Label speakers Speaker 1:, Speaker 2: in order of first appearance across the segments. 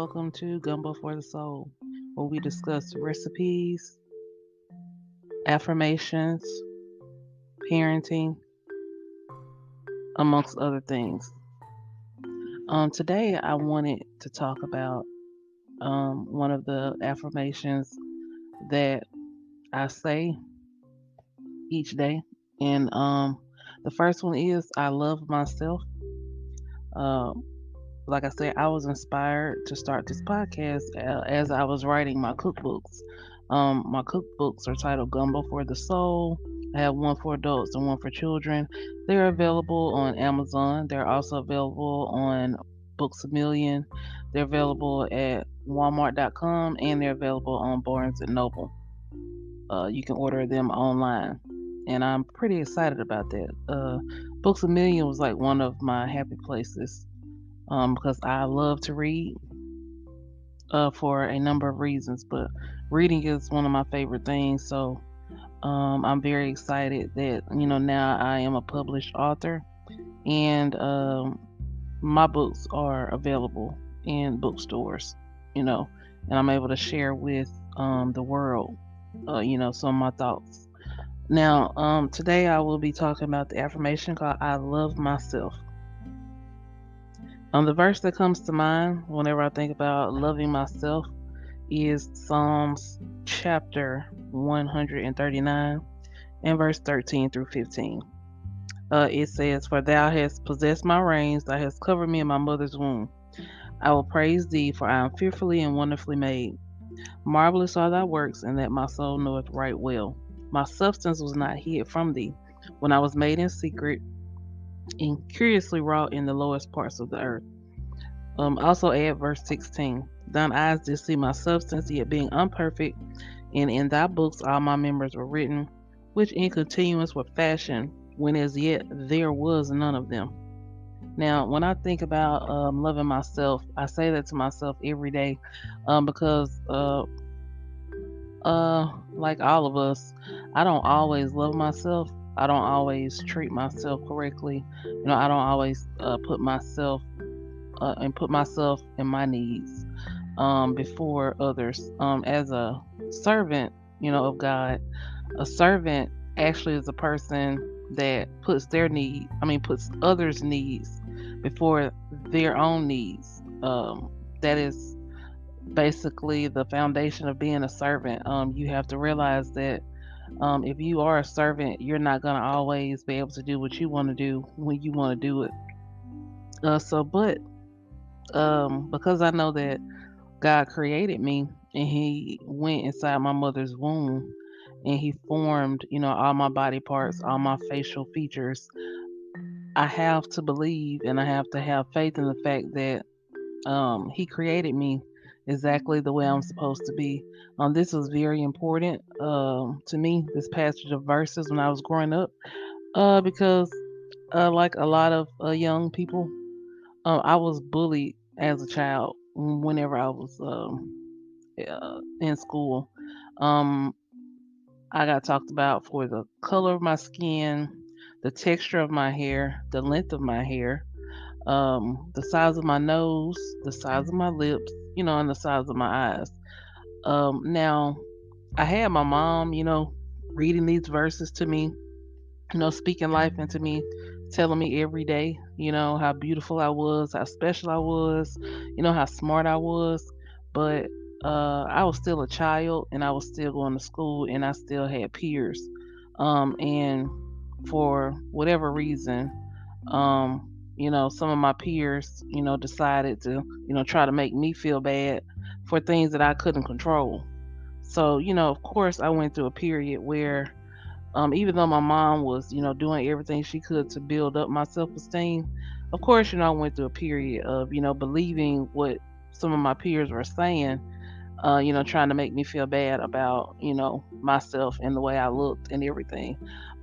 Speaker 1: welcome to Gumbo for the Soul, where we discuss recipes, affirmations, parenting, amongst other things. Today, I wanted to talk about one of the affirmations that I say each day. And the first one is I love myself. Uh, like I said, I was inspired to start this podcast as I was writing my cookbooks. My cookbooks are titled Gumbo for the Soul. I have one for adults and one for children. They're available on Amazon. They're also available on Books a Million. They're available at Walmart.com and they're available on Barnes and Noble. You can order them online, and I'm pretty excited about that. Books a Million was like one of my happy places because I love to read for a number of reasons, but reading is one of my favorite things. So I'm very excited that now I am a published author, and my books are available in bookstores. You know, and I'm able to share with the world. Some of my thoughts. Now, today I will be talking about the affirmation called "I love myself." The verse that comes to mind whenever I think about loving myself is Psalms chapter 139 and verse 13 through 15. It says, "For thou hast possessed my reins, thou hast covered me in my mother's womb. I will praise thee, for I am fearfully and wonderfully made. Marvelous are thy works, and that my soul knoweth right well. My substance was not hid from thee, when I was made in secret and curiously wrought in the lowest parts of the earth." Also add verse 16. "Thine eyes did see my substance, yet being unperfect, and in thy books all my members were written, which in continuance were fashioned, when as yet there was none of them." Now, when I think about loving myself, I say that to myself every day because, like all of us, I don't always love myself. I don't always treat myself correctly. I don't always put myself and my needs before others. As a servant, of God, a servant actually is a person that puts others' needs before their own needs. That is basically the foundation of being a servant. You have to realize that if you are a servant, you're not going to always be able to do what you want to do when you want to do it. But because I know that God created me and He went inside my mother's womb and He formed, all my body parts, all my facial features, I have to believe and I have to have faith in the fact that He created me exactly the way I'm supposed to be. This was very important to me, this passage of verses when I was growing up, because like a lot of young people, I was bullied as a child whenever I was in school. Um, I got talked about for the color of my skin, the texture of my hair, the length of my hair, the size of my nose, the size of my lips, and the size of my eyes. Now, I had my mom, reading these verses to me, speaking life into me, telling me every day, how beautiful I was, how special I was, how smart I was. But I was still a child and I was still going to school and I still had peers. And for whatever reason, some of my peers, decided to, try to make me feel bad for things that I couldn't control. So, of course, I went through a period where even though my mom was, doing everything she could to build up my self esteem, of course, I went through a period of, believing what some of my peers were saying, trying to make me feel bad about, myself and the way I looked and everything.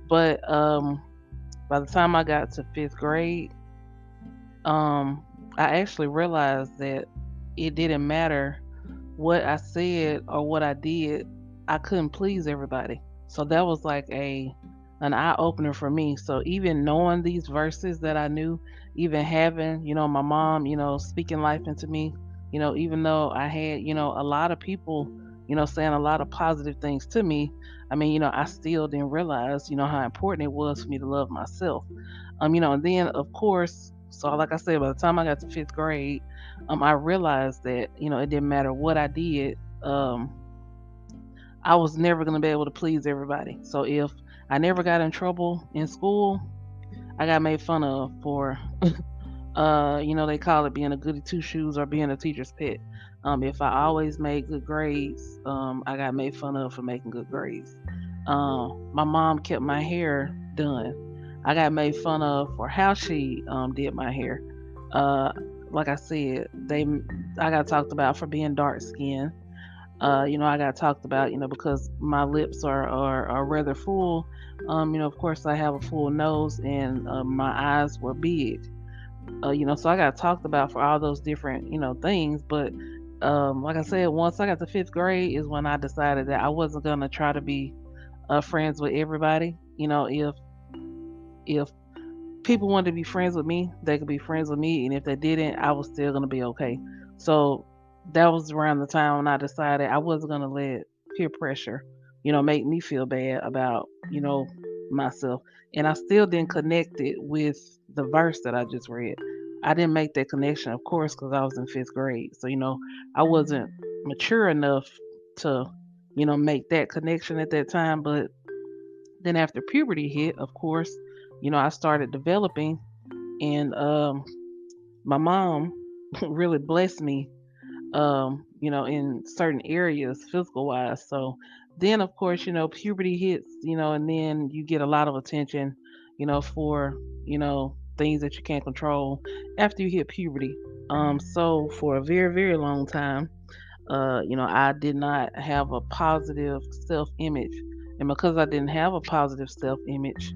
Speaker 1: But by the time I got to fifth grade, I actually realized that it didn't matter what I said or what I did, I couldn't please everybody. So that was like an eye opener for me. So even knowing these verses that I knew, even having, my mom, speaking life into me, Even though I had, a lot of people, saying a lot of positive things to me, I mean, I still didn't realize, how important it was for me to love myself. And then of course, so like I said, by the time I got to fifth grade, I realized that, it didn't matter what I did, I was never gonna be able to please everybody. So if I never got in trouble in school, I got made fun of for they call it being a goody two shoes or being a teacher's pet. If I always made good grades, I got made fun of for making good grades. My mom kept my hair done. I got made fun of for how she did my hair. Uh, like I said, I got talked about for being dark skinned. I got talked about, because my lips are rather full. Of course, I have a full nose and my eyes were big. So I got talked about for all those different, things. But like I said, once I got to fifth grade is when I decided that I wasn't gonna try to be friends with everybody. If people wanted to be friends with me, they could be friends with me, and if they didn't, I was still gonna be okay. So that was around the time when I decided I wasn't gonna let peer pressure, make me feel bad about, myself. And I still didn't connect it with the verse that I just read. I didn't make that connection, of course, because I was in fifth grade. So, I wasn't mature enough to, make that connection at that time. But then after puberty hit, of course, I started developing, and my mom really blessed me, in certain areas physical wise. So then, of course, puberty hits, and then you get a lot of attention, for, things that you can't control after you hit puberty. So for a very, very long time, I did not have a positive self image. And because I didn't have a positive self image,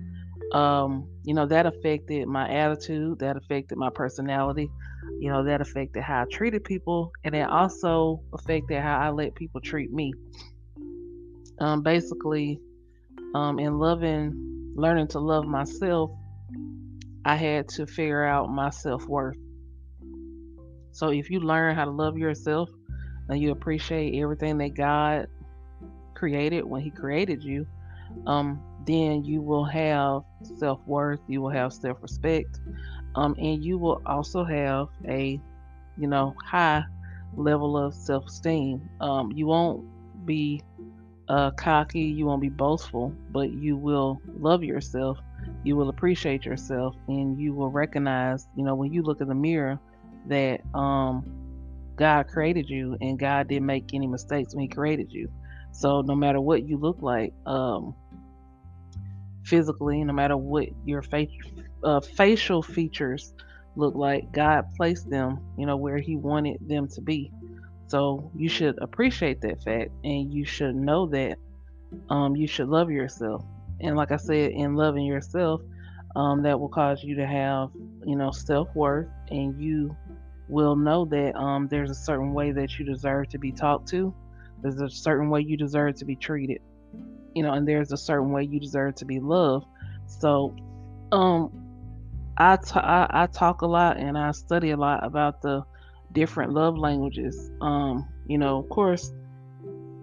Speaker 1: that affected my attitude, that affected my personality, that affected how I treated people, and it also affected how I let people treat me. Basically, in learning to love myself, I had to figure out my self worth. So if you learn how to love yourself and you appreciate everything that God created when He created you, then you will have self worth, you will have self respect, and you will also have a high level of self esteem. You won't be cocky, you won't be boastful, but you will love yourself, you will appreciate yourself, and you will recognize, when you look in the mirror, that God created you and God didn't make any mistakes when He created you. So no matter what you look like, physically, no matter what your facial features look like, God placed them, where He wanted them to be. So you should appreciate that fact, and you should know that you should love yourself. And like I said, in loving yourself, that will cause you to have, self worth, and you will know that there's a certain way that you deserve to be talked to. There's a certain way you deserve to be treated, and there's a certain way you deserve to be loved. So, um, I talk a lot and I study a lot about the different love languages. Of course,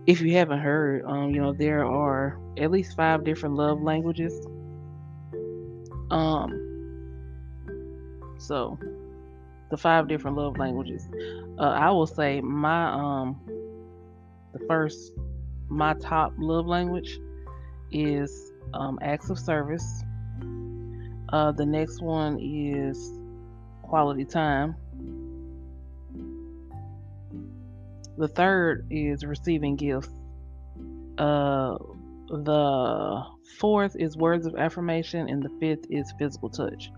Speaker 1: if you haven't heard, there are at least 5 different love languages. Um, so the 5 different love languages. I will say the first, my top love language is acts of service. The next one is quality time. The third is receiving gifts. Uh, the fourth is words of affirmation, and the fifth is physical touch.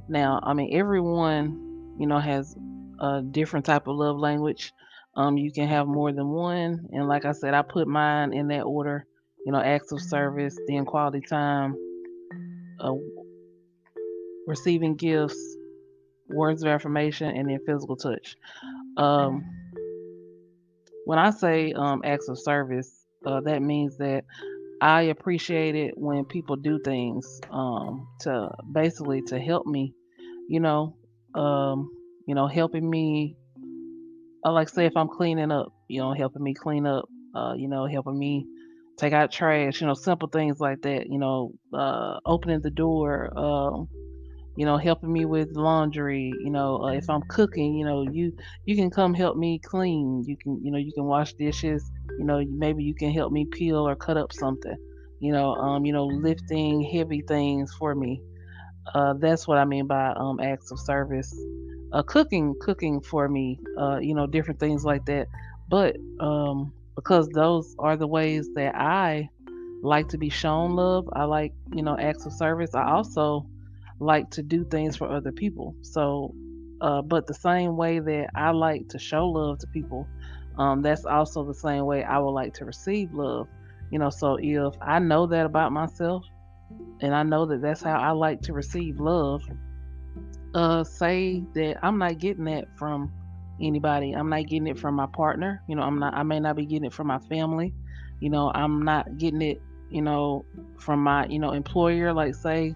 Speaker 1: Now, I mean, everyone, has a different type of love language. You can have more than one, and like I said, I put mine in that order. Acts of service, then quality time, uh, receiving gifts, words of affirmation, and then physical touch. Um, when I say acts of service, that means that I appreciate it when people do things to help me, you know, um, helping me. like say if I'm cleaning up, helping me clean up, helping me take out trash, simple things like that, opening the door, helping me with laundry, if I'm cooking, you can come help me clean. You can wash dishes, maybe you can help me peel or cut up something, lifting heavy things for me. That's what I mean by acts of service. Cooking for me, different things like that. But because those are the ways that I like to be shown love, I like, acts of service. I also like to do things for other people. So, but the same way that I like to show love to people, that's also the same way I would like to receive love. So if I know that about myself, and I know that that's how I like to receive love, say that I'm not getting that from anybody. I'm not getting it from my partner. I may not be getting it from my family. I'm not getting it, from my, employer. Like, say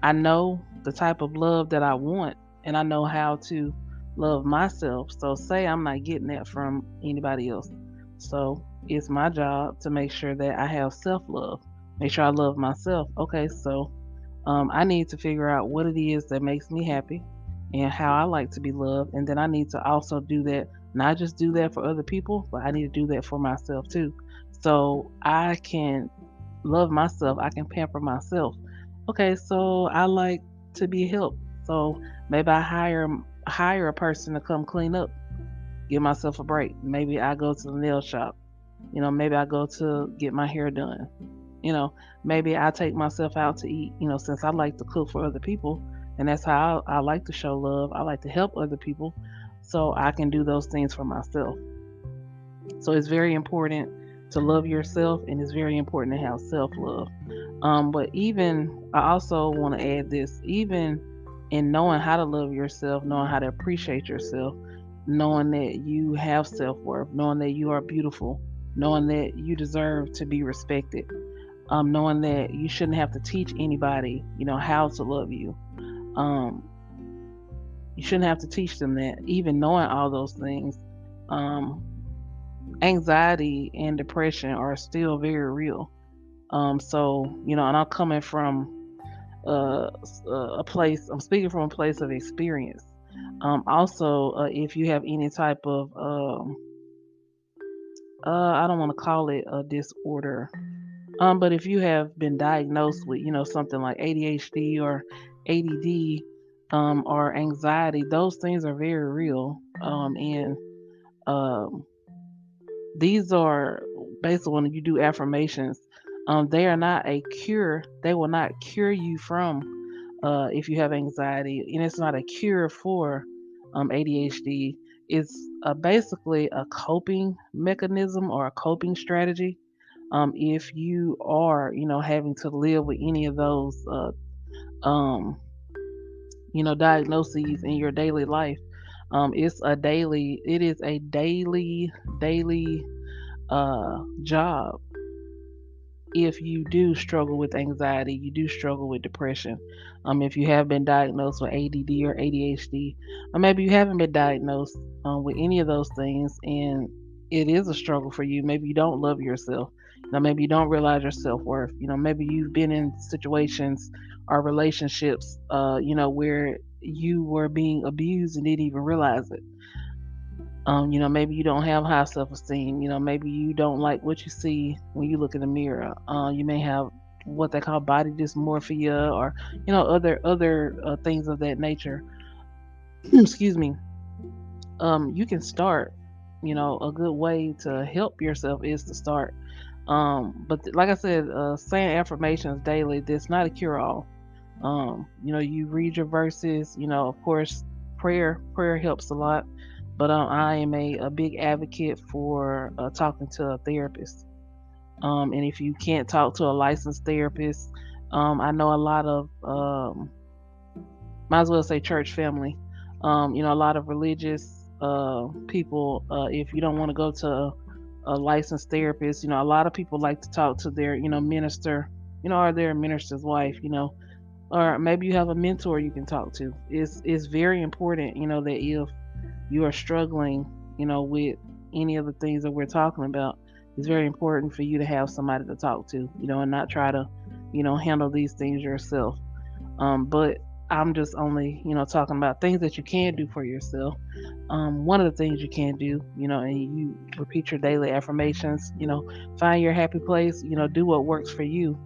Speaker 1: I know the type of love that I want, and I know how to love myself. So say I'm not getting that from anybody else. So it's my job to make sure that I have self-love. Make sure I love myself. Okay, so I need to figure out what it is that makes me happy and how I like to be loved. And then I need to also do that, not just do that for other people, but I need to do that for myself too. So I can love myself, I can pamper myself. Okay, so I like to be helped. So maybe I hire a person to come clean up, give myself a break. Maybe I go to the nail shop. Maybe I go to get my hair done. You know, Maybe I take myself out to eat, since I like to cook for other people, and that's how I like to show love. I like to help other people, so I can do those things for myself. So it's very important to love yourself, and it's very important to have self love. But even, I also want to add this, even in knowing how to love yourself, knowing how to appreciate yourself, knowing that you have self worth, knowing that you are beautiful, knowing that you deserve to be respected, knowing that you shouldn't have to teach anybody, how to love you. Um, you shouldn't have to teach them that. Even knowing all those things, um, anxiety and depression are still very real. So and I'm coming from a place. I'm speaking from a place of experience. Also, if you have any type of, I don't want to call it a disorder, but if you have been diagnosed with, something like ADHD or ADD, or anxiety, those things are very real. And um, these are basically, when you do affirmations, they are not a cure. They will not cure you from, if you have anxiety, and it's not a cure for ADHD. It's basically a coping mechanism or a coping strategy. If you are, having to live with any of those, um, diagnoses in your daily life, it is a daily job. If you do struggle with anxiety, you do struggle with depression, if you have been diagnosed with ADD or ADHD, or maybe you haven't been diagnosed with any of those things, and it is a struggle for you. Maybe you don't love yourself. Maybe you don't realize your self worth. Maybe you've been in situations or relationships, where you were being abused and didn't even realize it. Maybe you don't have high self esteem. Maybe you don't like what you see when you look in the mirror. You may have what they call body dysmorphia, or other things of that nature. Excuse me. You can start. A good way to help yourself is to start. But like I said, saying affirmations daily, that's not a cure all. You read your verses. Of course, prayer helps a lot. But I am a big advocate for talking to a therapist. And if you can't talk to a licensed therapist, I know a lot of, might as well say church family, a lot of religious people, if you don't want to go to a licensed therapist, a lot of people like to talk to their, minister, or their minister's wife, or maybe you have a mentor you can talk to. It's very important, that if you are struggling, with any of the things that we're talking about, it's very important for you to have somebody to talk to, and not try to, handle these things yourself. But I'm just only, talking about things that you can do for yourself. One of the things you can do, and you repeat your daily affirmations, find your happy place, do what works for you,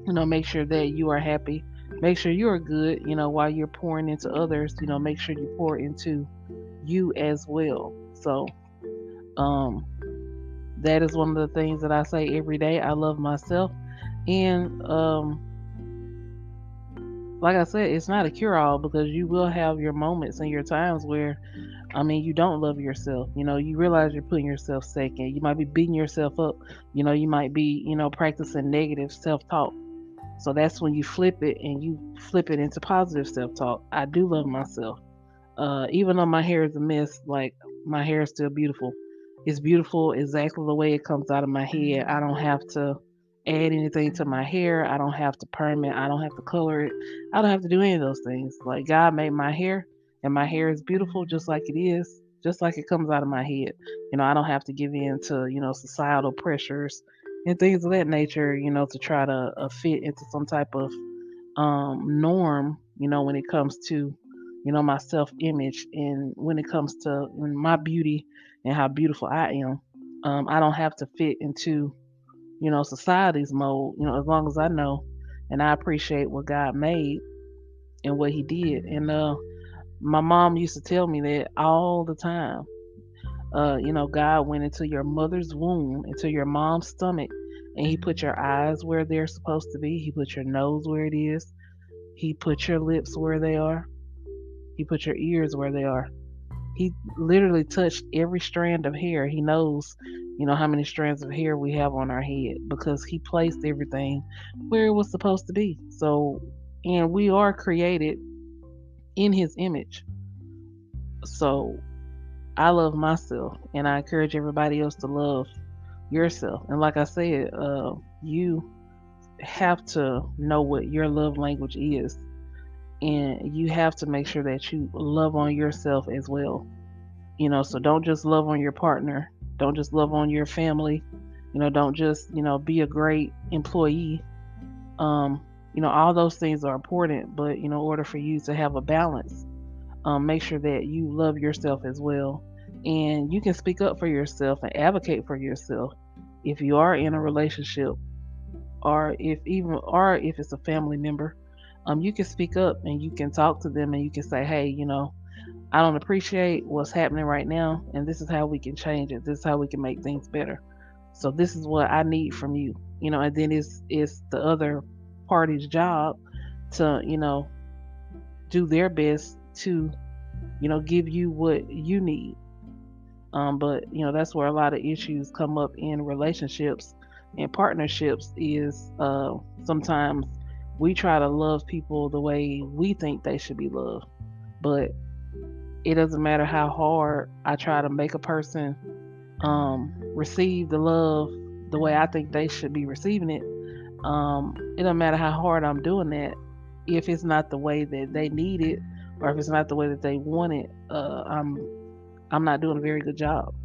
Speaker 1: make sure that you are happy, make sure you are good, while you're pouring into others, make sure you pour into you as well. So, um, that is one of the things that I say every day. I love myself. And, like I said, it's not a cure all because you will have your moments and your times where, you don't love yourself. You realize you're putting yourself second. You might be beating yourself up. You might be, practicing negative self talk. So that's when you flip it and you flip it into positive self talk. I do love myself. Even though my hair is a mess, like my hair is still beautiful. It's beautiful exactly the way it comes out of my head. I don't have to add anything to my hair. I don't have to perm it. I don't have to color it. I don't have to do any of those things. Like God made my hair, and my hair is beautiful just like it is, just like it comes out of my head. I don't have to give in to societal pressures and things of that nature. To try to fit into some type of norm, when it comes to, my self image and when it comes to my beauty and how beautiful I am. I don't have to fit into, society's mold, as long as I know and I appreciate what God made and what He did. And my mom used to tell me that all the time. God went into your mother's womb, into your mom's stomach, and He put your eyes where they're supposed to be. He put your nose where it is. He put your lips where they are. He put your ears where they are. He literally touched every strand of hair. He knows, how many strands of hair we have on our head because he placed everything where it was supposed to be. So, and we are created in his image. So, I love myself and I encourage everybody else to love yourself. And like I said, you have to know what your love language is, and you have to make sure that you love on yourself as well. So don't just love on your partner, don't just love on your family, don't just be a great employee. um all those things are important, but in order for you to have a balance, make sure that you love yourself as well, and you can speak up for yourself and advocate for yourself if you are in a relationship, or if it's a family member. You can speak up and you can talk to them and you can say, hey, I don't appreciate what's happening right now, and this is how we can change it. This is how we can make things better. So this is what I need from you, and then it's the other party's job to, do their best to, give you what you need. But that's where a lot of issues come up in relationships and partnerships is sometimes we try to love people the way we think they should be loved, but it doesn't matter how hard I try to make a person receive the love the way I think they should be receiving it. It doesn't matter how hard I'm doing that. If it's not the way that they need it, or if it's not the way that they want it, I'm not doing a very good job.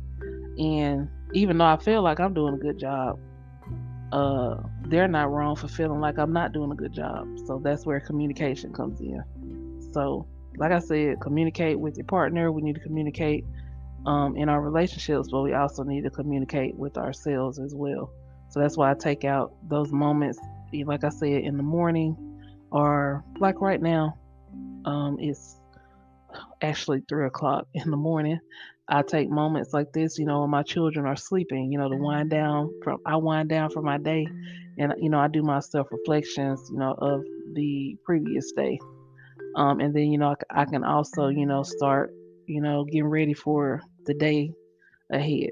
Speaker 1: And even though I feel like I'm doing a good job, they're not wrong for feeling like I'm not doing a good job. So that's where communication comes in. So, like I said, communicate with your partner. We need to communicate in our relationships, but we also need to communicate with ourselves as well. So that's why I take out those moments, like I said, in the morning, or like right now, it's actually 3 o'clock in the morning. I take moments like this, when my children are sleeping, to wind down from I wind down for my day, and I do my self reflections, of the previous day. And then I can also start getting ready for the day ahead.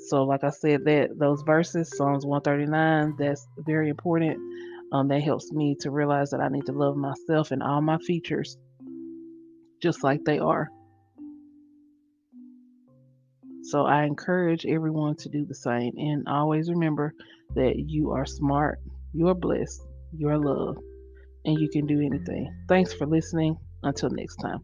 Speaker 1: So like I said, that those verses, Psalms 139, that's very important. That helps me to realize that I need to love myself and all my features just like they are. So I encourage everyone to do the same. And always remember that you are smart, you are blessed, you are loved, and you can do anything. Thanks for listening. Until next time.